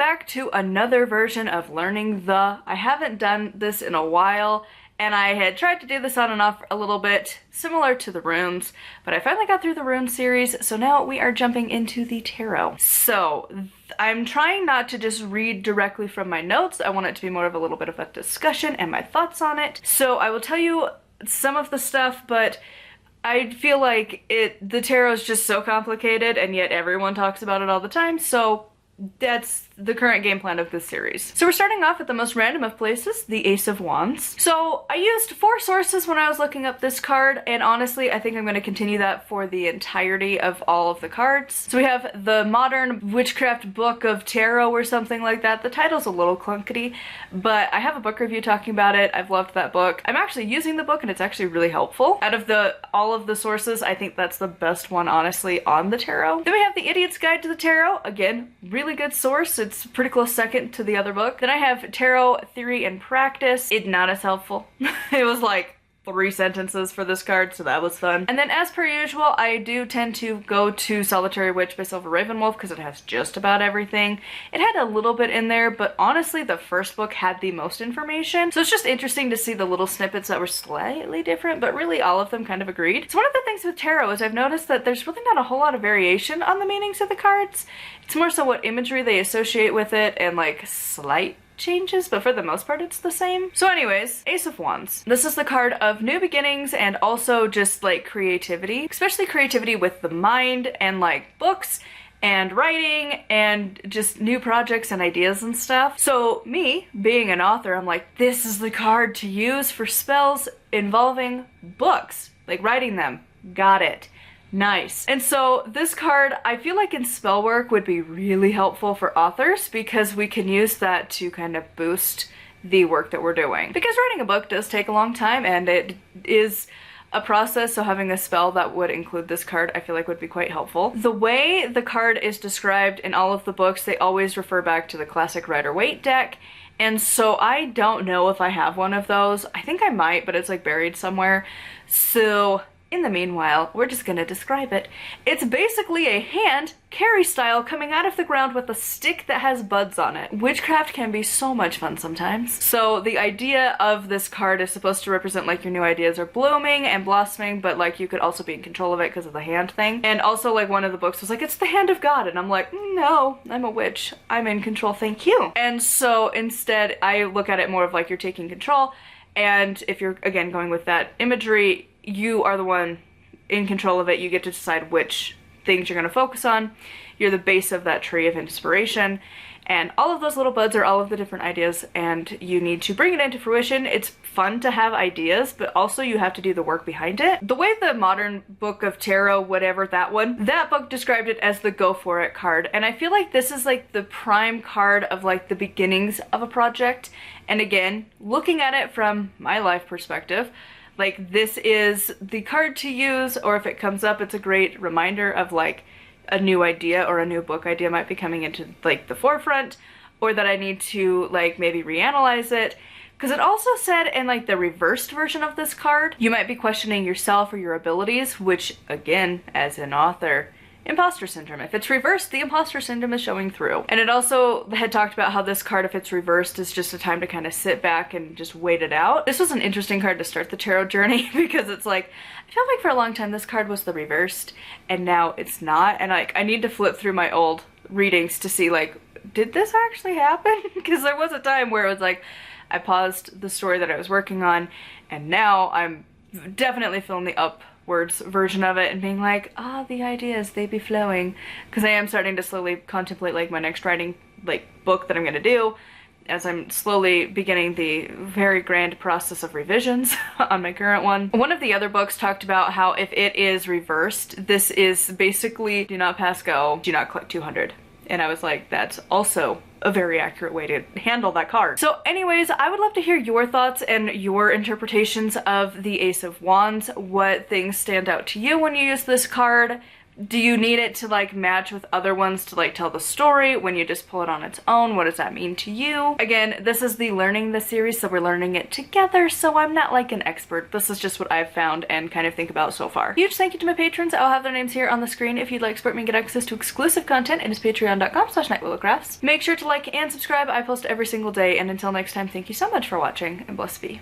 back to another version of learning the. I haven't done this in a while, and I had tried to do this on and off a little bit, similar to the runes, but I finally got through the rune series, so now we are jumping into the tarot. So I'm trying not to just read directly from my notes. I want it to be more of a little bit of a discussion and my thoughts on it. So I will tell you some of the stuff, but I feel like the tarot is just so complicated, and yet everyone talks about it all the time, so that's the current game plan of this series. So we're starting off at the most random of places, the Ace of Wands. So I used 4 sources when I was looking up this card, and honestly, I think I'm going to continue that for the entirety of all of the cards. So we have the Modern Witchcraft Book of Tarot or something like that. The title's a little clunky, but I have a book review talking about it. I've loved that book. I'm actually using the book, and it's actually really helpful. Out of all of the sources, I think that's the best one, honestly, on the tarot. Then we have the Idiot's Guide to the Tarot. Again, really good source. It's pretty close second to the other book. Then I have Tarot Theory and Practice. It's not as helpful. It was like 3 sentences for this card, so that was fun. And then as per usual, I do tend to go to Solitary Witch by Silver Ravenwolf because it has just about everything. It had a little bit in there, but honestly the first book had the most information. So it's just interesting to see the little snippets that were slightly different, but really all of them kind of agreed. So one of the things with tarot is I've noticed that there's really not a whole lot of variation on the meanings of the cards. It's more so what imagery they associate with it and like slight changes, but for the most part it's the same. So anyways, Ace of Wands. This is the card of new beginnings and also just like creativity, especially creativity with the mind and like books and writing and just new projects and ideas and stuff. So me, being an author, I'm like, this is the card to use for spells involving books, like writing them. Got it. Nice. And so this card, I feel like in spell work would be really helpful for authors because we can use that to kind of boost the work that we're doing. Because writing a book does take a long time and it is a process, so having a spell that would include this card I feel like would be quite helpful. The way the card is described in all of the books, they always refer back to the classic Rider-Waite deck, and so I don't know if I have one of those. I think I might, but it's like buried somewhere. So in the meanwhile, we're just gonna describe it. It's basically a hand carry style coming out of the ground with a stick that has buds on it. Witchcraft can be so much fun sometimes. So the idea of this card is supposed to represent like your new ideas are blooming and blossoming, but like you could also be in control of it because of the hand thing. And also like one of the books was like, it's the hand of God. And I'm like, no, I'm a witch. I'm in control, thank you. And so instead I look at it more of like you're taking control. And if you're, again, going with that imagery, you are the one in control of it. You get to decide which things you're going to focus on. You're the base of that tree of inspiration. And all of those little buds are all of the different ideas, and you need to bring it into fruition. It's fun to have ideas, but also you have to do the work behind it. The way the Modern Book of Tarot, whatever that one, that book described it as the go for it card. And I feel like this is like the prime card of like the beginnings of a project. And again, looking at it from my life perspective, like this is the card to use, or if it comes up, it's a great reminder of like a new idea or a new book idea might be coming into like the forefront, or that I need to like maybe reanalyze it. Because it also said in like the reversed version of this card, you might be questioning yourself or your abilities, which again, as an author, imposter syndrome. If it's reversed, the imposter syndrome is showing through. And it also had talked about how this card, if it's reversed, is just a time to kind of sit back and just wait it out. This was an interesting card to start the tarot journey because it's like, I feel like for a long time this card was the reversed and now it's not. And like, I need to flip through my old readings to see like, did this actually happen? Because there was a time where it was like, I paused the story that I was working on and now I'm definitely feeling the upwards version of it and being like, the ideas, they be flowing. Because I am starting to slowly contemplate like my next writing like book that I'm gonna do, as I'm slowly beginning the very grand process of revisions on my current one. One of the other books talked about how if it is reversed, this is basically do not pass go, do not collect 200. And I was like, that's also a very accurate way to handle that card. So anyways, I would love to hear your thoughts and your interpretations of the Ace of Wands. What things stand out to you when you use this card? Do you need it to like match with other ones to like tell the story when you just pull it on its own? What does that mean to you? Again, this is the Learning the series, so we're learning it together, so I'm not like an expert. This is just what I've found and kind of think about so far. Huge thank you to my patrons. I'll have their names here on the screen. If you'd like to support me and get access to exclusive content, it is patreon.com/nightwillowcrafts. Make sure to like and subscribe. I post every single day, and until next time, thank you so much for watching, and blessed be.